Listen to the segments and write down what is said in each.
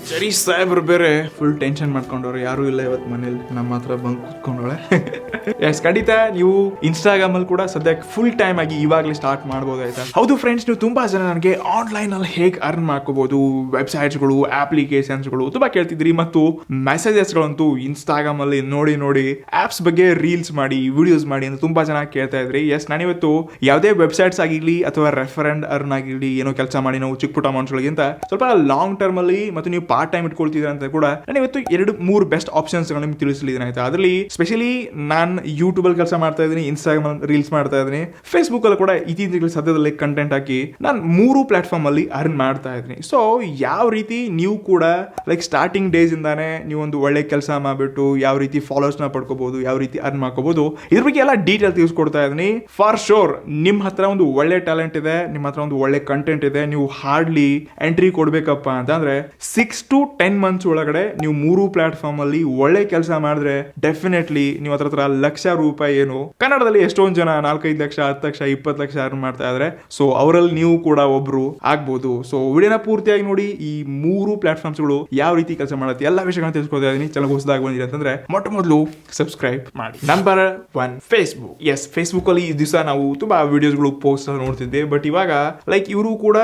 ಸರಿ ಸಾಹೇಬ್ರು ಬೇರೆ ಫುಲ್ ಟೆನ್ಷನ್ ಮಾಡ್ಕೊಂಡವ್ರು, ಯಾರು ಇಲ್ಲ ಇವತ್ತು ಮನೇಲಿ, ನಮ್ಮ ಹತ್ರ ಬಂದು ಕೂತ್ಕೊಂಡವಳೆ. ಎಸ್, ಖಂಡಿತ ನೀವು ಇನ್ಸ್ಟಾಗ್ರಾಮ್ ಅಲ್ಲಿ ಕೂಡ ಸದ್ಯಕ್ಕೆ ಫುಲ್ ಟೈಮ್ ಆಗಿ ಇವಾಗಲೇ ಸ್ಟಾರ್ಟ್ ಮಾಡ್ಬೋದು ಆಯ್ತಾ. ಹೌದು ಫ್ರೆಂಡ್ಸ್, ನೀವು ತುಂಬಾ ಜನ ನನಗೆ ಆನ್ಲೈನ್ ಅಲ್ಲಿ ಹೇಗೆ ಅರ್ನ್ ಮಾಡ್ಕೋಬಹುದು, ವೆಬ್ಸೈಟ್ಸ್ಗಳು, ಅಪ್ಲಿಕೇಶನ್ಸ್ಗಳು ತುಂಬಾ ಕೇಳ್ತಿದ್ರಿ, ಮತ್ತು ಮೆಸೇಜಸ್ಗಳಂತೂ ಇನ್ಸ್ಟಾಗ್ರಾಮ್ ಅಲ್ಲಿ ನೋಡಿ ನೋಡಿ ಆಪ್ಸ್ ಬಗ್ಗೆ ರೀಲ್ಸ್ ಮಾಡಿ, ವಿಡಿಯೋಸ್ ಮಾಡಿ ಅಂತ ತುಂಬಾ ಜನ ಕೇಳ್ತಾ ಇದ್ರಿ. ಎಸ್, ನಾನಿವತ್ತು ಯಾವುದೇ ವೆಬ್ಸೈಟ್ಸ್ ಆಗಿರ್ಲಿ ಅಥವಾ ರೆಫರೆಂಡ್ ಅರ್ನ್ ಆಗಿರ್ಲಿ, ಏನೋ ಕೆಲಸ ಮಾಡಿ ನಾವು ಚಿಕ್ಕ ಪುಟ್ಟ ಅಮೌಂಟ್ಸ್ಗಳಿಗಿಂತ ಸ್ವಲ್ಪ ಲಾಂಗ್ ಟರ್ಮ್ ಅಲ್ಲಿ ಮತ್ತು ನೀವು ಪಾರ್ಟ್ ಟೈಮ್ ಇಟ್ಕೊಳ್ತಿದ್ರೆ ಅಂತ ಕೂಡ ನಾನು ಇವತ್ತು 2-3 ಬೆಸ್ಟ್ ಆಪ್ಷನ್ಸ್ ನಿಮ್ಗೆ ತಿಳಿಸಲಿದ್ದೀನಿ ಆಯ್ತಾ. ಅದರಲ್ಲಿ ಸ್ಪೆಷಲಿ ನಾನು ಯೂಟ್ಯೂಬ್ ಅಲ್ಲಿ ಕೆಲಸ ಮಾಡ್ತಾ ಇದ್ದೀನಿ, ಇನ್ಸ್ಟಾಗ್ರಾಮ್ ರೀಲ್ಸ್ ಮಾಡ್ತಾ ಇದ್ದೀನಿ, ಫೇಸ್ಬುಕ್ ಅಲ್ಲಿ ಕೂಡ ಇತ್ತೀಚೆಗೆ ಸದ್ಯದಲ್ಲಿ ಕಂಟೆಂಟ್ ಹಾಕಿ ನಾನು 3 ಪ್ಲಾಟ್ಫಾರ್ಮ್ ಅಲ್ಲಿ ಅರ್ನ್ ಮಾಡ್ತಾ ಇದ್ದೀನಿ. ಸೊ ಯಾವ ರೀತಿ ನೀವು ಕೂಡ ಲೈಕ್ ಸ್ಟಾರ್ಟಿಂಗ್ ಡೇಸ್ ಇಂದಾನೆ ನೀವು ಒಂದು ಒಳ್ಳೆ ಕೆಲಸ ಮಾಡ್ಬಿಟ್ಟು ಯಾವ ರೀತಿ ಫಾಲೋವರ್ಸ್ ನ ಪಡ್ಕೋಬಹುದು, ಯಾವ ರೀತಿ ಅರ್ನ್ ಮಾಡ್ಕೋಬಹುದು, ಇದ್ರ ಬಗ್ಗೆ ಎಲ್ಲ ಡೀಟೇಲ್ ತಿಳಿಸ್ಕೊಡ್ತಾ ಇದ್ದೀನಿ. ಫಾರ್ ಶೋರ್ ನಿಮ್ಮ ಹತ್ರ ಒಂದು ಒಳ್ಳೆ ಟ್ಯಾಲೆಂಟ್ ಇದೆ, ನಿಮ್ಮ ಹತ್ರ ಒಂದು ಒಳ್ಳೆ ಕಂಟೆಂಟ್ ಇದೆ, ನೀವು ಹಾರ್ಡ್ಲಿ ಎಂಟ್ರಿ ಕೊಡ್ಬೇಕಪ್ಪ ಅಂತಂದ್ರೆ 6 to 10 months ಒಳಗಡೆ ನೀವು 3 ಪ್ಲಾಟ್ಫಾರ್ಮ್ ಅಲ್ಲಿ ಒಳ್ಳೆ ಕೆಲಸ ಮಾಡಿದ್ರೆ ಡೆಫಿನೆಟ್ಲಿ ನೀವು ಹತ್ರ ಲಕ್ಷ ರೂಪಾಯಿ, ಏನು ಕನ್ನಡದಲ್ಲಿ ಎಷ್ಟೊಂದು ಜನ 4-5 ಲಕ್ಷ, 10 ಲಕ್ಷ, 20 ಲಕ್ಷ ಅರ್ನ್ ಮಾಡ್ತಾ ಇದ್ರೆ, ಸೊ ಅವರಲ್ಲಿ ನೀವು ಕೂಡ ಒಬ್ರು ಆಗ್ಬಹುದು. ಸೊ ವಿಡಿಯೋನ ಪೂರ್ತಿಯಾಗಿ ನೋಡಿ, ಈ 3 ಪ್ಲಾಟ್ಫಾರ್ಮ್ಸ್ ಗಳು ಯಾವ ರೀತಿ ಕೆಲಸ ಮಾಡುತ್ತೆ ಎಲ್ಲ ವಿಷಯಗಳನ್ನ ತಿಳಿಸ್ಕೊಡ್ತಾ ಇದೀನಿ. ಚಾನಲ್ ಹೊಸದಾಗಿ ಬಂದಿದೆ ಅಂತಂದ್ರೆ ಮೊದಲು ಸಬ್ಸ್ಕ್ರೈಬ್ ಮಾಡಿ. Number 1, Facebook. ಎಸ್, ಫೇಸ್ಬುಕ್ ಅಲ್ಲಿ ಈ ದಿವಸ ನಾವು ತುಂಬಾ ವಿಡಿಯೋಸ್ಗಳು ಪೋಸ್ಟ್ ನೋಡ್ತಿದ್ದೆ, ಬಟ್ ಇವಾಗ ಲೈಕ್ ಇವರು ಕೂಡ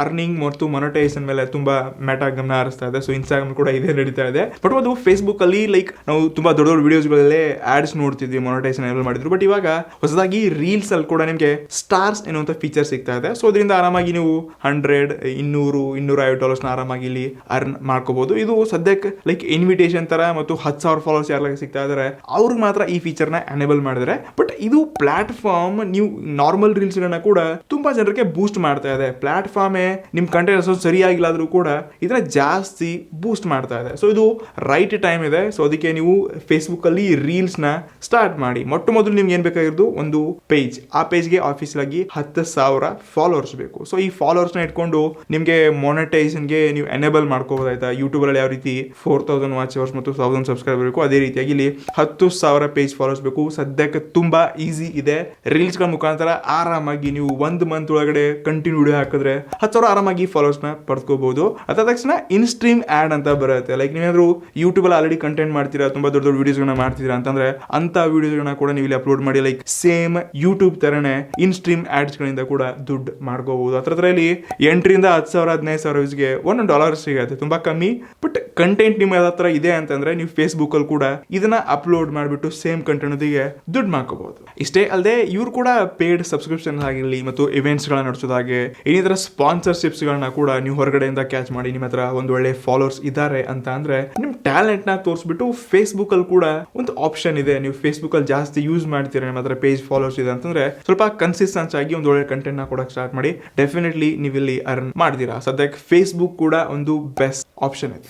ಅರ್ನಿಂಗ್ ಮತ್ತು ಮೊನೆಟೈಸೇಷನ್ ಮೇಲೆ ತುಂಬಾ ಮೆಟಾ ಗಮನ ಹರಿಸ್ತಾ ಇದೆ. ಸೊ ಇನ್ಸ್ಟಾಗ್ರಾಮ್ ಕೂಡ ಇದೇ ನಡೀತಾ ಇದೆ. ಬಟ್ ಅದು ಫೇಸ್ಬುಕ್ ಅಲ್ಲಿ ಲೈಕ್ ನಾವು ತುಂಬಾ ದೊಡ್ಡ ದೊಡ್ಡ ವಿಡಿಯೋಸ್ಗಳಲ್ಲೇ ಆಡ್ಸ್ ನೋಡ್ತಿದ್ವಿ, ಮೊನೆಟೈಸೇಷನ್ ಎನೇಬಲ್ ಮಾಡಿದ್ರು. ಬಟ್ ಇವಾಗ ಹೊಸದಾಗಿ ರೀಲ್ಸ್ ಅಲ್ಲಿ ಕೂಡ ನಿಮಗೆ ಸ್ಟಾರ್ಸ್ ಎನ್ನುವಂತ ಫೀಚರ್ ಸಿಗ್ತಾ ಇದೆ. ಸೊ ಇದರಿಂದ ಆರಾಮಾಗಿ ನೀವು $100-250 ಆರಾಮಾಗಿ ಇಲ್ಲಿ ಅರ್ನ್ ಮಾಡ್ಕೋಬಹುದು. ಇದು ಸದ್ಯಕ್ಕೆ ಲೈಕ್ ಇನ್ವಿಟೇಷನ್ ತರ ಮತ್ತು 10,000 ಫಾಲೋವರ್ಸ್ ಯಾರಿಗೆ ಸಿಗ್ತಾ ಇದಾರೆ ಅವ್ರಿಗೆ ಮಾತ್ರ ಈ ಫೀಚರ್ ನ ಎನೇಬಲ್ ಮಾಡಿದ್ರೆ. ಬಟ್ ಇದು ಪ್ಲಾಟ್ಫಾರ್ಮ್ ನೀವು ನಾರ್ಮಲ್ ರೀಲ್ಸ್ ಗಳನ್ನ ಕೂಡ ತುಂಬಾ ಜನರಿಗೆ ಬೂಸ್ಟ್ ಮಾಡ್ತಾ ಇದೆ. ಪ್ಲಾಟ್ಫಾರ್ಮೇ ನಿಮ್ ಕಂಟೆಂಟ್ ಸರಿಯಾಗಿಲ್ಲ ಆದ್ರೂ ಕೂಡ ಇದನ್ನ ಜಾಸ್ತಿ ಬೂಸ್ಟ್ ಮಾಡ್ತಾ ಇದೆ. ಸೊ ಇದು ರೈಟ್ ಟೈಮ್ ಇದೆ. ಸೊ ಅದಕ್ಕೆ ನೀವು ಫೇಸ್ಬುಕ್ ಅಲ್ಲಿ ರೀಲ್ಸ್ ನ ಸ್ಟಾರ್ಟ್ ಮಾಡಿ. ಮೊದಲು ನಿಮ್ಗೆ ಏನ್ ಬೇಕಾಗಿರೋದು, ಒಂದು ಪೇಜ್. ಆ ಪೇಜ್ಗೆ ಆಫೀಸಿಯಲ್ ಆಗಿ 10,000 ಫಾಲೋವರ್ಸ್ ಬೇಕು. ಸೊ ಈ ಫಾಲೋವರ್ಸ್ ನ ಇಟ್ಕೊಂಡು ನಿಮ್ಗೆ ಮೊನೆಟೈಸೇಷನ್ ಗೆ ನೀವು ಎನೇಬಲ್ ಮಾಡ್ಕೋಬಹುದಾಯ್ತಾ. ಯೂಟ್ಯೂಬ್ ಅಲ್ಲಿ ಯಾವ ರೀತಿ 4,000 ವಾಚ್ ಅವರ್ಸ್ ಮತ್ತು 1,000 ಸಬ್ಸ್ಕ್ರೈಬರ್ ಬೇಕು, ಅದೇ ರೀತಿಯಾಗಿ ಇಲ್ಲಿ 10,000 ಪೇಜ್ ಫಾಲೋವರ್ಸ್ ಬೇಕು. ಸದ್ಯಕ್ಕೆ ತುಂಬಾ ಈಸಿ ಇದೆ. ರೀಲ್ಸ್ ಗಳ ಮುಖಾಂತರ ಆರಾಮಾಗಿ ನೀವು 1 ಮಂತ್ ಒಳಗಡೆ ಕಂಟಿನ್ಯೂ ವಿಡಿಯೋ ಹಾಕಿದ್ರೆ 10,000 ಆರಾಮಾಗಿ ಫಾಲೋವರ್ಸ್ ನ ಪಡ್ಕೋಬಹುದು. ಅದಾದ ತಕ್ಷಣ ಇನ್ಸ್ಟ್ರೀಮ್ ಆಡ್ ಅಂತ ಬರುತ್ತೆ. ಲೈಕ್ ನೀವೇನಾದ್ರು ಯೂಟ್ಯೂಬ್ ಅಲ್ಲಿ ಆಲ್ರೆಡಿ ಕಂಟೆಂಟ್ ಮಾಡ್ತೀರಾ, ತುಂಬಾ ದೊಡ್ಡ ದೊಡ್ಡ ವಿಡಿಯೋಸ್ ಗಳನ್ನ ಮಾಡ್ತೀರಾ ಅಂತಂದ್ರೆ ಅಂತ ವಿಡಿಯೋಸ್ ಗಳನ್ನ ಕೂಡ ನೀವು ಇಲ್ಲಿ ಅಪ್ಲೋಡ್ ಮಾಡಿ ಲೈಕ್ ಸೇಮ್ ಯೂಟ್ಯೂಬ್ ತರನೇ ಇನ್ಸ್ಟ್ರೀಮ್ ಆಡ್ಸ್ ಗಳಿಂದ ಕೂಡ ದುಡ್ಡು ಮಾಡ್ಕೋಬಹುದು. ಹತ್ರ ಇಲ್ಲಿ 8,000 10,000 15,000 ಗೆ $1 ಸಿಗುತ್ತೆ, ತುಂಬಾ ಕಮ್ಮಿ. ಬಟ್ ಕಂಟೆಂಟ್ ನಿಮ್ಮ ಹತ್ರ ಇದೆ ಅಂತಂದ್ರೆ ನೀವು ಫೇಸ್ಬುಕ್ ಅಲ್ಲಿ ಕೂಡ ಇದನ್ನ ಅಪ್ಲೋಡ್ ಮಾಡಿಬಿಟ್ಟು ಸೇಮ್ ಕಂಟೆಂಟ್ ಒಟ್ಟಿಗೆ ದುಡ್ಡು ಮಾಡ್ಕೋಬಹುದು. ಇಷ್ಟೇ ಅಲ್ಲದೆ ಇವ್ರು ಕೂಡ ಪೇಡ್ ಸಬ್ಸ್ಕ್ರಿಪ್ಷನ್ ಆಗಿರಲಿ ಮತ್ತು ಇವೆಂಟ್ಸ್ ಗಳನ್ನ ನಡೆಸೋದಾಗೆ ಇನ್ನಿತರ ಸ್ಪಾನ್ಸರ್ಶಿಪ್ಸ್ ಗಳನ್ನ ಕೂಡ ನೀವು ಹೊರಗಡೆಯಿಂದ ಕ್ಯಾಚ್ ಮಾಡಿ ನಿಮ್ಮ ಹತ್ರ ಒಂದು ಒಳ್ಳೆ ಫಾಲೋವರ್ಸ್ ಇದ್ದಾರೆ ಅಂತ ಅಂದ್ರೆ ನಿಮ್ ಟ್ಯಾಲೆಂಟ್ ನ ತೋರಿಸ್ಬಿಟ್ಟು ಫೇಸ್ಬುಕ್ ಅಲ್ಲಿ ಕೂಡ ಒಂದು ಆಪ್ಷನ್ ಇದೆ. ನೀವು ಫೇಸ್ಬುಕ್ ಅಲ್ಲಿ ಜಾಸ್ತಿ ಯೂಸ್ ಮಾಡ್ತೀರಾ, ನಿಮ್ಮ ಹತ್ರ ಪೇಜ್ ಫಾಲೋವರ್ಸ್ ಇದೆ ಅಂತಂದ್ರೆ ಸ್ವಲ್ಪ ಕನ್ಸಿಸ್ಟೆನ್ಸ್ ಆಗಿ ಒಂದು ಒಳ್ಳೆ ಕಂಟೆಂಟ್ ನ ಕೊಡಕ್ಕೆ ಸ್ಟಾರ್ಟ್ ಮಾಡಿ. ಡೆಫಿನೆಟ್ಲಿ ನೀವು ಇಲ್ಲಿ ಅರ್ನ್ ಮಾಡ್ತೀರಾ. ಸದ್ಯಕ್ಕೆ ಫೇಸ್ಬುಕ್ ಕೂಡ ಒಂದು ಬೆಸ್ಟ್ ಆಪ್ಷನ್ ಇದೆ.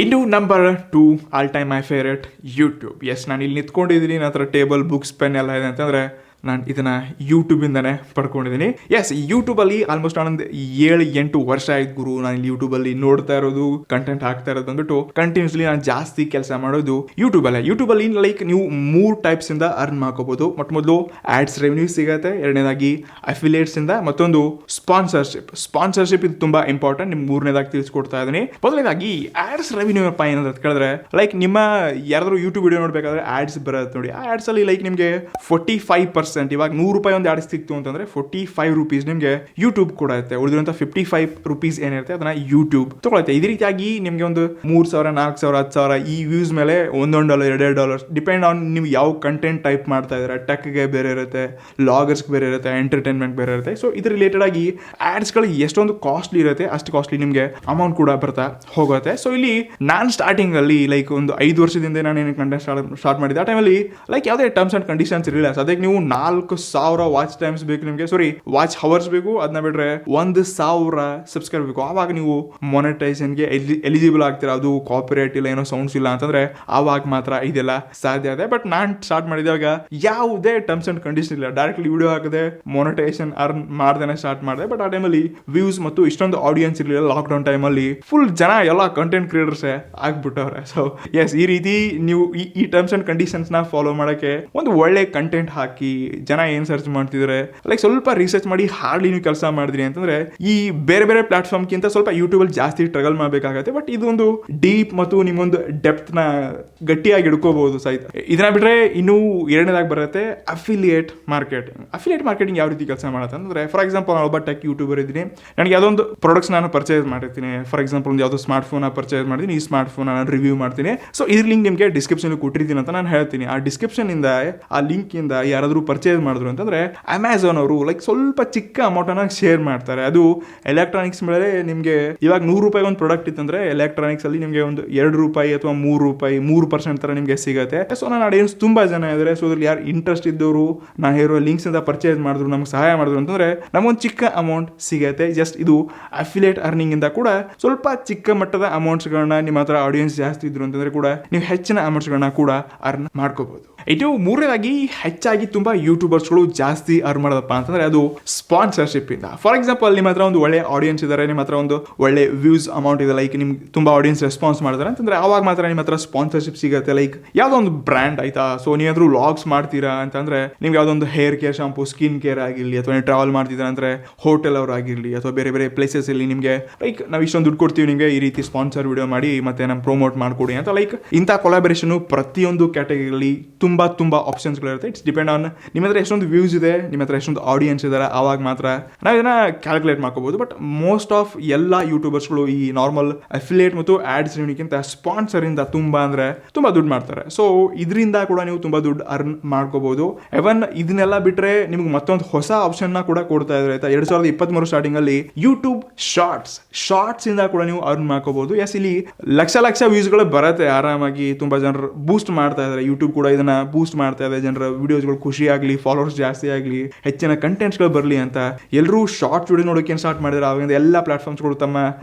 ಇನ್ನು number 2, all time my favourite, YouTube. Yes, ನಾನು ಇಲ್ಲಿ ನಿಂತ್ಕೊಂಡಿದ್ದೀನಿ, ನನ್ನ ಹತ್ರ ಟೇಬಲ್, ಬುಕ್ಸ್, ಪೆನ್ ಎಲ್ಲ ಇದೆ ಅಂತಂದ್ರೆ ನಾನು ಇದನ್ನ ಯೂಟ್ಯೂಬ್ ಇಂದಾನೆ ಪಡ್ಕೊಂಡಿದ್ದೀನಿ. ಎಸ್, ಯೂಟ್ಯೂಬ್ ಅಲ್ಲಿ ಆಲ್ಮೋಸ್ಟ್ ನಾನೊಂದು 7-8 ವರ್ಷ ಆಯ್ತು ಗುರು ನಾನು ಇಲ್ಲಿ ಯೂಟ್ಯೂಬ್ ಅಲ್ಲಿ ನೋಡ್ತಾ ಇರೋದು, ಕಂಟೆಂಟ್ ಹಾಕ್ತಾ ಇರೋದು ಅಂದ್ಬಿಟ್ಟು ಕಂಟಿನ್ಯೂಸ್ಲಿ ನಾನು ಜಾಸ್ತಿ ಕೆಲಸ ಮಾಡೋದು ಯೂಟ್ಯೂಬ್ ಅಲ್ಲೇ. ಯೂಟ್ಯೂಬ್ ಅಲ್ಲಿ ಲೈಕ್ ನೀವು 3 ಟೈಪ್ಸ್ ಇಂದ ಅರ್ನ್ ಮಾಡ್ಕೋಬಹುದು. ಮೊದಲು ಆಡ್ಸ್ ರೆವೆನ್ಯೂ ಸಿಗುತ್ತೆ, ಎರಡನೇದಾಗಿ ಅಫಿಲಿಯೇಟ್ಸ್ ಇಂದ, ಮತ್ತೊಂದು ಸ್ಪಾನ್ಸರ್ಶಿಪ್ ಇದು ತುಂಬಾ ಇಂಪಾರ್ಟೆಂಟ್. ನಿಮ್ಗೆ 3ನೇದಾಗಿ ತಿಳಿಸ್ಕೊಡ್ತಾ ಇದ್ದೀನಿ. ಮೊದಲನೇದಾಗಿ ಆಡ್ಸ್ ರೆವೆನ್ಯೂ ಏನಪ್ಪ ಏನಂತ ಕೇಳಿದ್ರೆ ಲೈಕ್ ನಿಮ್ಮ ಯಾರಾದ್ರೂ ಯೂಟ್ಯೂಬ್ ವಿಡಿಯೋ ನೋಡ್ಬೇಕಾದ್ರೆ ಆಡ್ಸ್ ಬರುತ್ತೆ ನೋಡಿ. ಆ ಆಡ್ಸ್ ಅಲ್ಲಿ ಲೈಕ್ ನಿಮಗೆ 45%, ಇವಾಗ $100 ಒಂದು ಆಡ್ಸ್ ಸಿಕ್ತು ಅಂತಂದ್ರೆ ₹45 ನಿಮ್ಗೆ ಯೂಟ್ಯೂಬ್ ಕೊಡುತ್ತೆ. ಉಳಿದಿರುವಂತ ₹55 ಏನಿರುತ್ತೆ ಅದನ್ನ ಯೂಟ್ಯೂಬ್ ತಗೊಳುತ್ತೆ. ಇದೇ ರೀತಿಯಾಗಿ ನಿಮ್ಗೆ ಒಂದು 3,000 4,000 10,000 ಈ ವ್ಯೂಸ್ ಮೇಲೆ $1 $2 ಡಿಪೆಂಡ್ ಆನ್ ನೀವು ಯಾವ ಕಂಟೆಂಟ್ ಟೈಪ್ ಮಾಡ್ತಾ ಇದ್ರೆ. ಟೆಕ್ಗೆ ಬೇರೆ ಇರುತ್ತೆ, ಲಾಗರ್ಸ್ ಬೇರೆ ಇರುತ್ತೆ, ಎಂಟರ್ಟೈನ್ಮೆಂಟ್ ಬೇರೆ ಇರುತ್ತೆ. ಸೊ ಇದ್ರ ರಿಲೇಟೆಡ್ ಆಗಿ ಆಡ್ಸ್ ಗಳು ಎಷ್ಟೊಂದು ಕಾಸ್ಟ್ಲಿ ಇರುತ್ತೆ ಅಷ್ಟು ಕಾಸ್ಟ್ಲಿ ನಿಮ್ಗೆ ಅಮೌಂಟ್ ಕೂಡ ಬರ್ತಾ ಹೋಗುತ್ತೆ. ಸೊ ಇಲ್ಲಿ ನಾನು ಸ್ಟಾರ್ಟಿಂಗ್ ಅಲ್ಲಿ ಲೈಕ್ ಒಂದು 5 ವರ್ಷದಿಂದ ನಾನು ಏನು ಕಂಟೆಂಟ್ ಸ್ಟಾರ್ಟ್ ಮಾಡಿದ್ದೆ. ಆ ಟೈಮಲ್ಲಿ ಲೈಕ್ ಯಾವುದೇ ಟರ್ಮ್ಸ್ ಅಂಡ್ ಕಂಡೀಷನ್ಸ್ ಇರಲಿಲ್ಲ. ಅದಕ್ಕೆ ನೀವು 4,000 ವಾಚ್ ಟೈಮ್ಸ್ ಬೇಕು ನಿಮಗೆ, ವಾಚ್ ಹವರ್ಸ್ ಬೇಕು. ಅದನ್ನ ಬಿಟ್ರೆ 1,000 ಸಬ್ಸ್ಕ್ರೈಬ್ ಬೇಕು. ಆವಾಗ ನೀವು ಮೊನೆಟೈಸೇಷನ್ಗೆ ಎಲಿಜಿಬಲ್ ಆಗ್ತೀರಾ. ಅದು ಕಾಪಿರೈಟ್ ಇಲ್ಲ, ಏನೋ ಸೌಂಡ್ಸ್ ಇಲ್ಲ ಅಂತಂದ್ರೆ ಆವಾಗ ಮಾತ್ರ ಇದೆಲ್ಲ ಸಾಧ್ಯ ಇದೆ. ಬಟ್ ನಾನು ಸ್ಟಾರ್ಟ್ ಮಾಡಿದಾಗ ಯಾವುದೇ ಟರ್ಮ್ಸ್ ಅಂಡ್ ಕಂಡೀಷನ್ ಇಲ್ಲ, ಡೈರೆಕ್ಟ್ಲಿ ವಿಡಿಯೋ ಹಾಕಿದೆ, ಮೊನೆಟೈಸೇಷನ್ ಅರ್ನ್ ಮಾಡ್ದೇನೆ ಸ್ಟಾರ್ಟ್ ಮಾಡಿದೆ. ಬಟ್ ಆ ಟೈಮಲ್ಲಿ ವ್ಯೂಸ್ ಮತ್ತು ಇಷ್ಟೊಂದು ಆಡಿಯನ್ಸ್ ಇರಲಿಲ್ಲ. ಲಾಕ್ಡೌನ್ ಟೈಮಲ್ಲಿ ಫುಲ್ ಜನ ಎಲ್ಲ ಕಂಟೆಂಟ್ ಕ್ರಿಯೇಟರ್ಸ್ ಆಗ್ಬಿಟ್ಟವ್ರೆ. ಸೊ ಎಸ್, ಈ ರೀತಿ ನೀವು ಈ ಟರ್ಮ್ಸ್ ಅಂಡ್ ಕಂಡೀಷನ್ಸ್ ನ ಫಾಲೋ ಮಾಡಕ್ಕೆ ಒಂದು ಒಳ್ಳೆ ಕಂಟೆಂಟ್ ಹಾಕಿ ಜನ ಏನ್ ಸರ್ಚ್ ಮಾಡ್ತಿದ್ದಾರೆ, ಲೈಕ್ ಸ್ವಲ್ಪ ರಿಸರ್ಚ್ ಮಾಡಿ ಹಾರ್ಡ್ಲಿ ನೀವು ಕೆಲಸ ಮಾಡಿದ್ರಿ ಅಂತಂದ್ರೆ ಈ ಬೇರೆ ಬೇರೆ ಪ್ಲಾಟ್ಫಾರ್ಮ್ಗಿಂತ ಸ್ವಲ್ಪ ಯೂಟ್ಯೂಬ್ ಅಲ್ಲಿ ಜಾಸ್ತಿ ಸ್ಟ್ರಗಲ್ ಮಾಡಬೇಕಾಗತ್ತೆ. ಬಟ್ ಇದೊಂದು ಡೀಪ್ ಮತ್ತು ನಿಮ್ಮೊಂದು ಡೆಪ್ತ್ ನ ಗಟ್ಟಿಯಾಗಿ ಹಿಡ್ಕೋಬಹುದು ಸಹಿತ. ಇದನ್ನ ಬಿಟ್ರೆ ಇನ್ನು ಎರಡನೇದಾಗಿ ಬರುತ್ತೆ ಅಫಿಲಿಯೇಟ್ ಮಾರ್ಕೆಟಿಂಗ್ ಯಾವ ರೀತಿ ಕೆಲಸ ಮಾಡುತ್ತೆ ಅಂದ್ರೆ, ಫಾರ್ ಎಕ್ಸಾಂಪಲ್ ನಾನು ಒಬ್ಬ ಟೆಕ್ ಯೂಟ್ಯೂಬರ್ ಇದ್ದೀನಿ, ನನಗೆ ಯಾವುದೊಂದು ಪ್ರಾಡಕ್ಟ್ಸ್ ನಾನು ಪರ್ಚೇಸ್ ಮಾಡಿರ್ತೀನಿ. ಫಾರ್ ಎಕ್ಸಾಂಪಲ್ ಒಂದು ಯಾವುದೋ ಸ್ಮಾರ್ಟ್ ಫೋನ್ ಪರ್ಚೇಸ್ ಮಾಡಿದ್ದೀನಿ, ಈ ಸ್ಮಾರ್ಟ್ ಫೋನ್ ನಾನು ರಿವ್ಯೂ ಮಾಡ್ತೀನಿ. ಸೊ ಇದ್ರ ಲಿಂಕ್ ನಿಮಗೆ ಡಿಸ್ಕ್ರಿಪ್ಷನ್ ಕೊಟ್ಟಿರ್ತೀನಿ ಅಂತ ನಾನು ಹೇಳ್ತೀನಿ. ಆ ಡಿಸ್ಕ್ರಿಪ್ಷನ್ ಇಂದ ಆ ಲಿಂಕ್ ಇಂದ ಯಾರಾದರೂ ಪರ್ಚೇಸ್ ಮಾಡಿದ್ರು ಅಂತಂದ್ರೆ ಅಮೆಝಾನ್ ಅವರು ಲೈಕ್ ಸ್ವಲ್ಪ ಚಿಕ್ಕ ಅಮೌಂಟ್ ಅನ್ನ ಶೇರ್ ಮಾಡ್ತಾರೆ. ಅದು ಎಲೆಕ್ಟ್ರಾನಿಕ್ಸ್ ಮೇಲೆ ನಿಮಗೆ ಇವಾಗ ₹100 ಒಂದು ಪ್ರಾಡಕ್ಟ್ ಇತ್ತಂದ್ರೆ ಎಲೆಕ್ಟ್ರಾನಿಕ್ಸ್ ಅಲ್ಲಿ ನಿಮಗೆ ಒಂದು ₹2 ಅಥವಾ ₹3 3% ತರ ನಿಮಗೆ ಸಿಗುತ್ತೆ. ಸೊ ನಾನು ಆಡಿಯನ್ಸ್ ತುಂಬಾ ಜನ ಇದ್ದಾರೆ. ಸೊ ಅದ್ರಲ್ಲಿ ಯಾರು ಇಂಟ್ರೆಸ್ಟ್ ಇದ್ದವರು ನಾನು ಹೇರೋ ಲಿಂಕ್ಸ್ ಇಂದ ಪರ್ಚೇಸ್ ಮಾಡಿದ್ರು, ನಮ್ಗೆ ಸಹಾಯ ಮಾಡಿದ್ರು ಅಂತಂದ್ರೆ ನಮಗೊಂದು ಚಿಕ್ಕ ಅಮೌಂಟ್ ಸಿಗುತ್ತೆ. ಜಸ್ಟ್ ಇದು ಅಫಿಲಿಯೇಟ್ ಅರ್ನಿಂಗ್ ಇಂದ ಕೂಡ ಸ್ವಲ್ಪ ಚಿಕ್ಕ ಮಟ್ಟದ ಅಮೌಂಟ್ಸ್ ಗಳನ್ನ ನಿಮ್ಮ ಹತ್ರ ಆಡಿಯನ್ಸ್ ಜಾಸ್ತಿ ಇದ್ರು ಅಂತಂದ್ರೆ ಕೂಡ ನೀವು ಹೆಚ್ಚಿನ ಅಮೌಂಟ್ಸ್ ಗಳನ್ನ ಕೂಡ ಅರ್ನ್ ಮಾಡ್ಕೋಬಹುದು. ಇದು ಮೂರನೇದಾಗಿ ಹೆಚ್ಚಾಗಿ ತುಂಬಾ ಯೂಟ್ಯೂಬರ್ಸ್ಗಳು ಜಾಸ್ತಿ ಅರ್ನ್ ಮಾಡೋದಪ್ಪ ಅಂತಂದ್ರೆ ಅದು ಸ್ಪಾನ್ಸರ್ಶಿಪ್ ಇಂದ. ಫಾರ್ ಎಕ್ಸಾಂಪಲ್ ನಿಮ್ಮ ಹತ್ರ ಒಂದು ಒಳ್ಳೆ ಆಡಿಯನ್ಸ್ ಇದ್ದಾರೆ, ನಿಮ್ಮ ಹತ್ರ ಒಂದು ಒಳ್ಳೆ ವ್ಯೂಸ್ ಅಮೌಂಟ್ ಇದೆ, ಲೈಕ್ ನಿಮ್ಗೆ ತುಂಬಾ ಆಡಿಯನ್ಸ್ ರೆಸ್ಪಾನ್ಸ್ ಮಾಡ್ತಾರೆ ಅಂತಂದ್ರೆ ಅವಾಗ ಮಾತ್ರ ನಿಮ್ಮ ಹತ್ರ ಸ್ಪಾನ್ಸರ್ಶಿಪ್ ಸಿಗುತ್ತೆ. ಲೈಕ್ ಯಾವ್ದೋ ಒಂದು ಬ್ರ್ಯಾಂಡ್ ಆಯ್ತಾ, ಸೊ ನೀವಾದ್ರೂ ವ್ಲಾಗ್ಸ್ ಮಾಡ್ತೀರಾ ಅಂತಂದ್ರೆ ನಿಮ್ಗೆ ಯಾವ್ದೊಂದು hair care shampoo, skin care ಆಗಿರಲಿ, ಅಥವಾ ನೀವು ಟ್ರಾವೆಲ್ ಮಾಡ್ತಿದ್ದೀರಾ ಅಂದ್ರೆ ಹೋಟೆಲ್ ಅವ್ರು ಆಗಿರಲಿ, ಅಥವಾ ಬೇರೆ ಬೇರೆ ಪ್ಲೇಸಸ್ ಅಲ್ಲಿ ನಿಮಗೆ ಲೈಕ್ ನಾವು ಇಷ್ಟೊಂದು ದುಡ್ಡು ಕೊಡ್ತೀವಿ ನಿಮಗೆ ಈ ರೀತಿ ಸ್ಪಾನ್ಸರ್ ವಿಡಿಯೋ ಮಾಡಿ ಮತ್ತೆ ನಮ್ಮ ಪ್ರಮೋಟ್ ಮಾಡ್ಕೊಡಿ ಅಂತ. ಲೈಕ್ ಇಂಥ ಕೊಲಾಬರೇಷನ್ ಪ್ರತಿಯೊಂದು ಕ್ಯಾಟಗರಿಯಲ್ಲಿ ತುಂಬಾ ಆಪ್ಷನ್ಸ್ಗಳಿರುತ್ತೆ. ಇಟ್ಸ್ ಡಿಪೆಂಡ್ ಆನ್ ನಿಮ್ಮ ಹತ್ರ ಎಷ್ಟೊಂದು ವ್ಯೂಸ್ ಇದೆ, ನಿಮ್ಮ ಹತ್ರ ಎಷ್ಟೊಂದು ಆಡಿಯನ್ಸ್ ಇದ್ದಾರೆ, ಆವಾಗ ಮಾತ್ರ ನಾವು ಇದನ್ನ ಕ್ಯಾಲ್ಕುಲೇಟ್ ಮಾಡ್ಕೋಬಹುದು. ಬಟ್ ಮೋಸ್ಟ್ ಆಫ್ ಎಲ್ಲ ಯೂಟ್ಯೂಬರ್ಸ್ಗಳು ಈ ನಾರ್ಮಲ್ ಅಫಿಲಿಯೇಟ್ ಮತ್ತು ಆಡ್ಸ್ ರೆವೆನ್ಯೂಗಿಂತ ಸ್ಪಾನ್ಸರ್ ಇಂದ ತುಂಬಾ ದುಡ್ಡು ಮಾಡ್ತಾರೆ. ಸೊ ಇದರಿಂದ ಕೂಡ ನೀವು ತುಂಬಾ ದುಡ್ಡು ಅರ್ನ್ ಮಾಡ್ಕೋಬಹುದು. ಎವನ್ ಇದನ್ನೆಲ್ಲ ಬಿಟ್ರೆ ನಿಮ್ಗೆ ಮತ್ತೊಂದು ಹೊಸ ಆಪ್ಷನ್ ಕೂಡ ಕೊಡ್ತಾ ಇದ್ದಾರೆ ಆಯ್ತಾ. 2023 ಸ್ಟಾರ್ಟಿಂಗ್ ಅಲ್ಲಿ ಯೂಟ್ಯೂಬ್ ಶಾರ್ಟ್ಸ್ ಇಂದ ಕೂಡ ನೀವು ಅರ್ನ್ ಮಾಡ್ಕೋಬಹುದು. ಎಸ್, ಇಲ್ಲಿ ಲಕ್ಷ ವ್ಯೂಸ್ ಗಳು ಬರುತ್ತೆ ಆರಾಮಾಗಿ. ತುಂಬಾ ಜನರು ಬೂಸ್ಟ್ ಮಾಡ್ತಾ ಇದ್ದಾರೆ, ಯೂಟ್ಯೂಬ್ ಕೂಡ ಇದನ್ನ ಬೂಸ್ಟ್ ಮಾಡ್ತಾ ಇದೆ. ಜನರ ವಿಡಿಯೋಸ್ಗಳು ಖುಷಿ ಆಗಲಿ, ಫಾಲೋವರ್ಸ್ ಜಾಸ್ತಿ ಆಗಲಿ, ಹೆಚ್ಚಿನ ಕಂಟೆಂಟ್ಸ್ಗಳು ಬರಲಿ ಅಂತ ಎಲ್ಲರೂ ಶಾರ್ಟ್ ವಿಡಿಯೋ ನೋಡೋಕೆ ಸ್ಟಾರ್ಟ್ ಮಾಡಿದ್ರೆ ಆವಾಗ ಎಲ್ಲ ಪ್ಲಾಟ್ಫಾರ್ಮ್ಸ್ಗಳು ತಮ್ಮ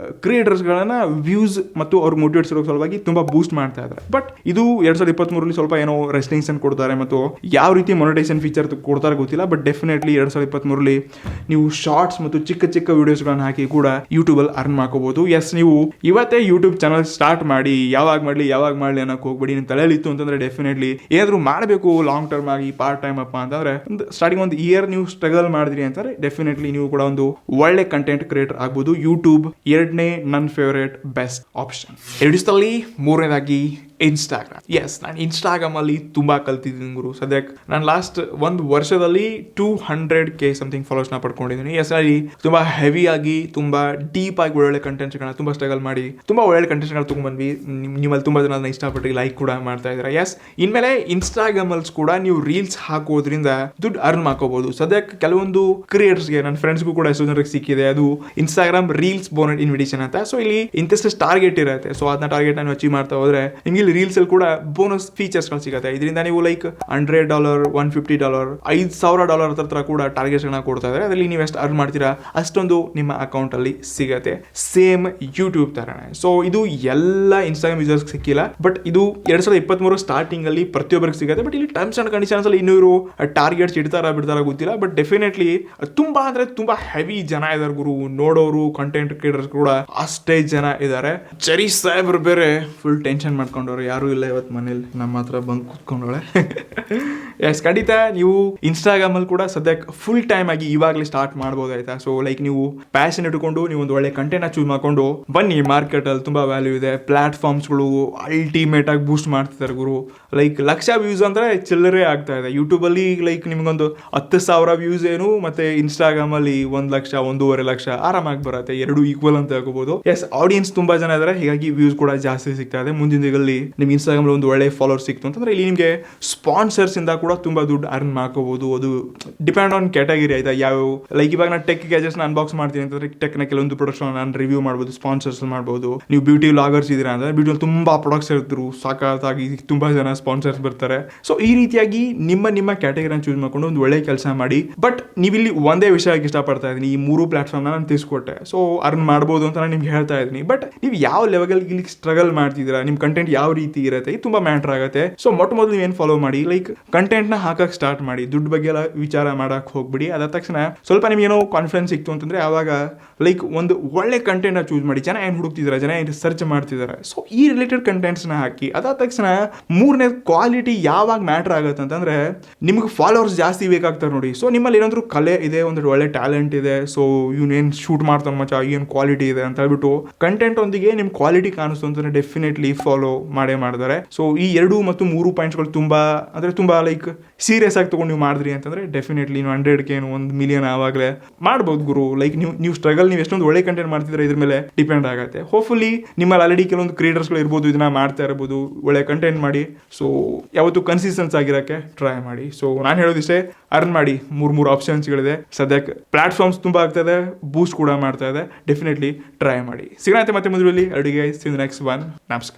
ಕ್ರಿಯೇಟರ್ಸ್ಗಳನ್ನ ವ್ಯೂಸ್ ಮತ್ತು ಅವ್ರ ಮೋಟಿವೇಟ್ಸ್ ಇರೋ ಸಲುವಾಗಿ ತುಂಬಾ ಬೂಸ್ಟ್ ಮಾಡ್ತಾ ಇದ್ದಾರೆ. ಬಟ್ ಇದು 2023 ಸ್ವಲ್ಪ ಏನೋ ರೆಸ್ಟ್ರಿಕ್ಷನ್ ಕೊಡ್ತಾರೆ ಮತ್ತು ಯಾವ ರೀತಿ ಮೊನಿಟೈಸೇಷನ್ ಫೀಚರ್ ಕೊಡ್ತಾರೆ ಗೊತ್ತಿಲ್ಲ. ಬಟ್ ಡೆಫಿನೆಟ್ಲಿ 2023 ನೀವು ಶಾರ್ಟ್ಸ್ ಮತ್ತು ಚಿಕ್ಕ ವಿಡಿಯೋಸ್ಗಳನ್ನ ಹಾಕಿ ಕೂಡ ಯೂಟ್ಯೂಬ್ ಅಲ್ಲಿ ಅರ್ನ್ ಮಾಡ್ಕೋಬಹುದು. ಎಸ್, ನೀವು ಇವತ್ತೇ ಯೂಟ್ಯೂಬ್ ಚಾನಲ್ ಸ್ಟಾರ್ಟ್ ಮಾಡಿ ಯಾವಾಗ ಮಾಡಲಿ ಅನ್ನೋಕೆ ಹೋಗ್ಬೇಡಿ. ನಿಮ್ಮ ತಲೆಯಲ್ಲಿತ್ತು ಅಂತಂದ್ರೆ ಡೆಫಿನೆಟ್ಲಿ ಏನಾದ್ರು ಮಾಡಬೇಕು ಲಾಂಗ್ ಟರ್ಮ್ ಆಗಿ, ಪಾರ್ಟ್ ಟೈಮ್ ಅಪ್ಪ ಅಂತಂದ್ರೆ ಸ್ಟಾರ್ಟಿಂಗ್ ಒಂದು ಇಯರ್ ನೀವು ಸ್ಟ್ರಗಲ್ ಮಾಡಿದ್ರಿ ಅಂತಾರೆ ಡೆಫಿನೆಟ್ಲಿ ನೀವು ಕೂಡ ಒಂದು ಒಳ್ಳೆ ಕಂಟೆಂಟ್ ಕ್ರಿಯೇಟರ್ ಆಗ್ಬೋದು. ಯೂಟ್ಯೂಬ್ ಎರಡನೇ ನನ್ನ ಫೇವರೇಟ್ ಬೆಸ್ಟ್ ಆಪ್ಷನ್. ಎರಡಲ್ಲಿ ಮೂರನೇದಾಗಿ ಇನ್ಸ್ಟಾಗ್ರಾಮ್. ಎಸ್, ನಾನು ಇನ್ಸ್ಟಾಗ್ರಾಮ್ ಅಲ್ಲಿ ತುಂಬಾ ಕಲ್ತಿದ್ದೀನಿ ಗುರು. ಸದ್ಯಕ್ಕೆ ನಾನು ಲಾಸ್ಟ್ ಒಂದು ವರ್ಷದಲ್ಲಿ 200K ಸಮಥಿಂಗ್ ಫಾಲೋವರ್ಸ್ ನ ಪಡ್ಕೊಂಡಿದ್ದೀನಿ. ಎಸ್, ಅಲ್ಲಿ ತುಂಬಾ ಹೆವಿ ಆಗಿ ತುಂಬಾ ಡೀಪ್ ಆಗಿ ಒಳ್ಳೆ ಕಂಟೆಂಟ್ಸ್ಗಳನ್ನ ತುಂಬಾ ಸ್ಟ್ರಗಲ್ ಮಾಡಿ ತುಂಬಾ ಒಳ್ಳೆ ಕಂಟೆಂಟ್ಸ್ಗಳನ್ನ ತಗೊಂಡ್ಬಂದ್ವಿ. ನಿಮ್ಮಲ್ಲಿ ತುಂಬಾ ಜನ ಅದನ್ನ ಇಷ್ಟಪಟ್ಟು ಲೈಕ್ ಕೂಡ ಮಾಡ್ತಾ ಇದ್ದಾರೆ. ಎಸ್, ಇನ್ಮೇಲೆ ಇನ್ಸ್ಟಾಗ್ರಾಮ್ ಅಲ್ಲಿ ಕೂಡ ನೀವು ರೀಲ್ಸ್ ಹಾಕೋದ್ರಿಂದ ದುಡ್ಡು ಅರ್ನ್ ಮಾಡ್ಕೋಬಹುದು. ಸದ್ಯಕ್ಕೆ ಕೆಲವೊಂದು ಕ್ರಿಯೇಟರ್ಸ್ಗೆ ನನ್ನ ಫ್ರೆಂಡ್ಸ್ಗೂ ಕೂಡ ಎಷ್ಟೋ ಜನರಿಗೆ ಸಿಕ್ಕಿದೆ ಅದು ಇನ್ಸ್ಟಾಗ್ರಾಮ್ ರೀಲ್ಸ್ ಬೋನಸ್ ಇನ್ವಿಟೇಷನ್ ಅಂತ. ಸೊ ಇಲ್ಲಿ ಇಂತಿಷ್ಟು ಟಾರ್ಗೆಟ್ ಇರುತ್ತೆ. ಸೊ ಅದನ್ನ ಟಾರ್ಗೆಟ್ ನಾನು ಅಚೀವ್ ಮಾಡ್ತಾ ಹೋದ್ರೆ ನಿಮ್ಗೆ ರೀಲ್ಸ್ ಅಲ್ಲಿ ಕೂಡ ಬೋನಸ್ ಫೀಚರ್ಸ್ ಗಳು ಸಿಗುತ್ತೆ. ಇದರಿಂದ ನೀವು ಲೈಕ್ $100, $150, $5,000 ಹತ್ರ ಕೂಡ ಟಾರ್ಗೆಟ್ಸ್ ಗಳನ್ನ ಕೊಡ್ತಾ ಇದ್ದಾರೆ. ಅದರಲ್ಲಿ ನೀವು ಎಷ್ಟು ಅರ್ನ್ ಮಾಡ್ತೀರಾ ಅಷ್ಟೊಂದು ನಿಮ್ಮ ಅಕೌಂಟ್ ಅಲ್ಲಿ ಸಿಗುತ್ತೆ. ಸೇಮ್ ಯೂಟ್ಯೂಬ್ ತರನೇ. ಸೊ ಇದು ಎಲ್ಲ ಇನ್ಸ್ಟಾಗ್ರಾಮ್ ಯೂಸರ್ಸ್ ಸಿಕ್ಕಿಲ್ಲ, ಬಟ್ ಇದು 2023 ಸ್ಟಾರ್ಟಿಂಗ್ ಅಲ್ಲಿ ಪ್ರತಿಯೊಬ್ಬರಿಗೆ ಸಿಗುತ್ತೆ. ಬಟ್ ಇಲ್ಲಿ ಟರ್ಮ್ಸ್ ಅಂಡ್ ಕಂಡೀಷನ್ಸ್ ಅಲ್ಲಿ ಇನ್ನೂರು ಟಾರ್ಗೆಟ್ಸ್ ಬಿಡ್ತಾರ ಗೊತ್ತಿಲ್ಲ. ಬಟ್ ಡೆಫಿನೆಟ್ಲಿ ತುಂಬಾ ಹೆವಿ ಜನ ಇದಾರೆ ಗುರು. ನೋಡೋರು ಕಂಟೆಂಟ್ ಕ್ರಿಯೇಟರ್ಸ್ ಕೂಡ ಅಷ್ಟೇ ಜನ ಇದ್ದಾರೆ. ಚರಿ ಸಾಹೇಬ್ರು ಬೇರೆ ಫುಲ್ ಟೆನ್ಷನ್ ಮಾಡ್ಕೊಂಡವ್ರು, ಯಾರು ಇಲ್ಲ ಇವತ್ತು ಮನೇಲಿ, ನಮ್ಮ ಹತ್ರ ಬಂದು ಕೂತ್ಕೊಂಡವಳೆ. ಎಸ್, ಖಂಡಿತ ನೀವು ಇನ್ಸ್ಟಾಗ್ರಾಮ್ ಅಲ್ಲಿ ಕೂಡ ಸದ್ಯಕ್ಕೆ ಫುಲ್ ಟೈಮ್ ಆಗಿ ಇವಾಗಲೇ ಸ್ಟಾರ್ಟ್ ಮಾಡ್ಬೋದು ಆಯ್ತಾ. ಸೊ ಲೈಕ್ ನೀವು ಪ್ಯಾಷನ್ ಇಟ್ಕೊಂಡು ನೀವು ಒಂದು ಒಳ್ಳೆ ಕಂಟೆಂಟ್ ಚೂಸ್ ಮಾಡ್ಕೊಂಡು ಬನ್ನಿ. ಮಾರ್ಕೆಟ್ ಅಲ್ಲಿ ತುಂಬಾ ವ್ಯಾಲ್ಯೂ ಇದೆ. ಪ್ಲಾಟ್ಫಾರ್ಮ್ಸ್ಗಳು ಅಲ್ಟಿಮೇಟ್ ಆಗಿ ಬೂಸ್ಟ್ ಮಾಡ್ತಿದ್ದಾರೆ ಗುರು. ಲೈಕ್ ಲಕ್ಷ ವ್ಯೂಸ್ ಅಂದ್ರೆ ಚಿಲ್ಲರೆ ಆಗ್ತಾ ಇದೆ. ಯೂಟ್ಯೂಬ್ ಅಲ್ಲಿ ಲೈಕ್ ನಿಮ್ಗೊಂದು 10,000 ವ್ಯೂಸ್ ಏನು, ಮತ್ತೆ ಇನ್ಸ್ಟಾಗ್ರಾಮ್ ಅಲ್ಲಿ 1 ಲಕ್ಷ 1.5 ಲಕ್ಷ ಆರಾಮಾಗಿ ಬರುತ್ತೆ. ಎರಡು ಈಕ್ವಲ್ ಅಂತ ಹೇಳ್ಕೋಬಹುದು. ಎಸ್, ಆಡಿಯನ್ಸ್ ತುಂಬಾ ಜನ ಇದಾರೆ, ಹೀಗಾಗಿ ವ್ಯೂಸ್ ಕೂಡ ಜಾಸ್ತಿ ಸಿಗ್ತಾ ಇದೆ. ಮುಂದಿನ ದಿನಗಳಲ್ಲಿ ನಿಮ್ಗೆ ಇನ್ಸ್ಟಾಗ್ರಾಮ್ ಒಂದು ಒಳ್ಳೆ ಫಾಲೋವರ್ ಸಿಕ್ತು ಅಂತಂದ್ರೆ ಇಲ್ಲಿ ನಿಮಗೆ ಸ್ಪಾನ್ಸರ್ಸ್ ಇಂದ ಕೂಡ ತುಂಬಾ ದುಡ್ಡು ಅರ್ನ್ ಮಾಡ್ಕೋಬಹುದು. ಅದು ಡಿಪೆಂಡ್ ಆನ್ ಕ್ಯಾಟಗರಿ ಆಯ್ತಾ. ಯಾವ ಲೈಕ್ ಇವಾಗ ನಾನು ಟೆಕ್ ಗ್ಯಾಜೆಟ್ಸ್ ಅನ್ಬಾಕ್ಸ್ ಮಾಡ್ತೀನಿ ಅಂತಂದ್ರೆ ಟೆಕ್ ನ ಕೆಲವೊಂದು ಪ್ರಾಡಕ್ಟ್ಸ್ ನಾನು ರಿವ್ಯೂ ಮಾಡ್ಬೋದು, ಸ್ಪಾನ್ಸರ್ಸ್ ಮಾಡ್ಬೋದು. ನೀವು ಬ್ಯೂಟಿ ವ್ಲಾಗರ್ಸ್ ಇದ್ದೀರಾ ಅಂದ್ರೆ ಬ್ಯೂಟಿ ತುಂಬಾ ಪ್ರಾಡಕ್ಟ್ಸ್ ಇರ್ತಾರೆ, ಸಾಕಾಗಿ ತುಂಬಾ ಜನ ಸ್ಪಾನ್ಸರ್ಸ್ ಬರ್ತಾರೆ. ಸೊ ಈ ರೀತಿಯಾಗಿ ನಿಮ್ಮ ಕ್ಯಾಟಗರಿನ ಚೂಸ್ ಮಾಡ್ಕೊಂಡು ಒಂದು ಒಳ್ಳೆ ಕೆಲಸ ಮಾಡಿ. ಬಟ್ ನೀವಿಲ್ಲಿ ಒಂದೇ ವಿಷಯಕ್ಕೆ ಇಷ್ಟಪಡ್ತಾ ಇದ್ದೀನಿ, ಈ 3 ಪ್ಲಾಟ್ಫಾರ್ಮ್ ನಾನು ತಿಳಿಸ್ಕೊಟ್ಟೆ. ಸೊ ಅರ್ನ್ ಮಾಡ್ಬೋದು ಅಂತ ನಾನು ನಿಮ್ಗೆ ಹೇಳ್ತಾ ಇದ್ದೀನಿ. ಬಟ್ ನೀವು ಯಾವ ಲೆವೆಲ್ ಇಲ್ಲಿ ಸ್ಟ್ರಗಲ್ ಮಾಡ್ತಿದ್ದೀರಾ, ನಿಮ್ ಕಂಟೆಂಟ್ ಯಾವ ರೀತಿ ಇರುತ್ತೆ, ಇದು ತುಂಬಾ ಮ್ಯಾಟರ್ ಆಗುತ್ತೆ. ಸೊ ಮೊದಲು ಏನು ಫಾಲೋ ಮಾಡಿ, ಲೈಕ್ ಕಂಟೆಂಟ್ ಕಂಟೆಂಟ್ನ ಹಾಕಕ್ಕೆ ಸ್ಟಾರ್ಟ್ ಮಾಡಿ, ದುಡ್ಡು ಬಗ್ಗೆ ಎಲ್ಲ ವಿಚಾರ ಮಾಡಕ್ಕೆ ಹೋಗ್ಬಿಡಿ. ಅದಾದ ತಕ್ಷಣ ಸ್ವಲ್ಪ ನಿಮಗೇನೋ ಕಾನ್ಫಿಡೆನ್ಸ್ ಸಿಕ್ತು ಅಂತಂದರೆ ಆವಾಗ ಲೈಕ್ ಒಂದು ಒಳ್ಳೆ ಕಂಟೆಂಟ್ನ ಚೂಸ್ ಮಾಡಿ. ಜನ ಏನು ಹುಡುಕ್ತಿದ್ದಾರೆ, ಜನ ಏನು ಸರ್ಚ್ ಮಾಡ್ತಿದ್ದಾರೆ, ಸೊ ಈ ರಿಲೇಟೆಡ್ ಕಂಟೆಂಟ್ಸ್ನ ಹಾಕಿ. ಅದಾದ ತಕ್ಷಣ ಮೂರನೇ ಕ್ವಾಲಿಟಿ ಯಾವಾಗ ಮ್ಯಾಟ್ರ್ ಆಗುತ್ತೆ ಅಂತಂದರೆ ನಿಮ್ಗೆ ಫಾಲೋವರ್ಸ್ ಜಾಸ್ತಿ ಬೇಕಾಗ್ತಾರೆ ನೋಡಿ. ಸೊ ನಿಮ್ಮಲ್ಲಿ ಏನಾದರೂ ಕಲೆ ಇದೆ, ಒಂದು ಒಳ್ಳೆ ಟ್ಯಾಲೆಂಟ್ ಇದೆ, ಸೊ ಇವನೇನು ಶೂಟ್ ಮಾಡ್ತಾನೆ ಮಚ್ಚ, ಏನು ಕ್ವಾಲಿಟಿ ಇದೆ ಅಂತ ಹೇಳ್ಬಿಟ್ಟು ಕಂಟೆಂಟ್ ಒಂದಿಗೆ ನಿಮ್ಮ ಕ್ವಾಲಿಟಿ ಕಾಣಿಸ್ತು ಅಂತಂದರೆ ಡೆಫಿನೆಟ್ಲಿ ಫಾಲೋ ಮಾಡೇ ಮಾಡ್ತಾರೆ. ಸೊ ಈ 2 ಮತ್ತು 3 ಪಾಯಿಂಟ್ಸ್ಗಳು ತುಂಬ ಲೈಕ್ ಸೀರಿಯಸ್ ಆಗಿ ತೊಗೊಂಡು ನೀವು ಮಾಡಿದ್ರಿ ಅಂತಂದರೆ ಡೆಫಿನೆಟ್ಲಿ ನೀವು 100K 1 ಮಿಲಿಯನ್ ಆವಾಗಲೇ ಮಾಡ್ಬೋದು ಗುರು. ಲೈಕ್ ನೀವು ಸ್ಟ್ರಗಲ್, ನೀವು ಎಷ್ಟೊಂದು ಒಳ್ಳೆ ಕಂಟೆಂಟ್ ಮಾಡ್ತಿದ್ರೆ ಇದ್ರ ಮೇಲೆ ಡಿಪೆಂಡ್ ಆಗುತ್ತೆ. ಹೋಪ್ಫುಲಿ ನಿಮ್ಮಲ್ಲಿ ಆಲ್ರೆಡಿ ಕೆಲವೊಂದು ಕ್ರಿಯೇಟರ್ಸ್ಗಳು ಇರ್ಬೋದು, ಇದನ್ನ ಮಾಡ್ತಾ ಇರ್ಬೋದು, ಒಳ್ಳೆ ಕಂಟೆಂಟ್ ಮಾಡಿ. ಸೊ ಯಾವತ್ತು ಕನ್ಸಿಸ್ಟೆನ್ಸ್ ಆಗಿರೋಕ್ಕೆ ಟ್ರೈ ಮಾಡಿ. ಸೊ ನಾನು ಹೇಳೋದಿಷ್ಟೇ, ಅರ್ನ್ ಮಾಡಿ. 3 ಆಪ್ಷನ್ಸ್ಗಳಿದೆ ಸದ್ಯಕ್ಕೆ. ಪ್ಲಾಟ್ಫಾರ್ಮ್ಸ್ ತುಂಬ ಆಗ್ತಾಯಿದೆ, ಬೂಸ್ಟ್ ಕೂಡ ಮಾಡ್ತಾ ಇದೆ. ಡೆಫಿನೆಟ್ಲಿ ಟ್ರೈ ಮಾಡಿ. ಸಿಗೋಣ ಮತ್ತೆ ಮುಂದೆ ಅಡುಗೆ ನೆಕ್ಸ್ಟ್ ಒನ್. ನಮಸ್ಕಾರ.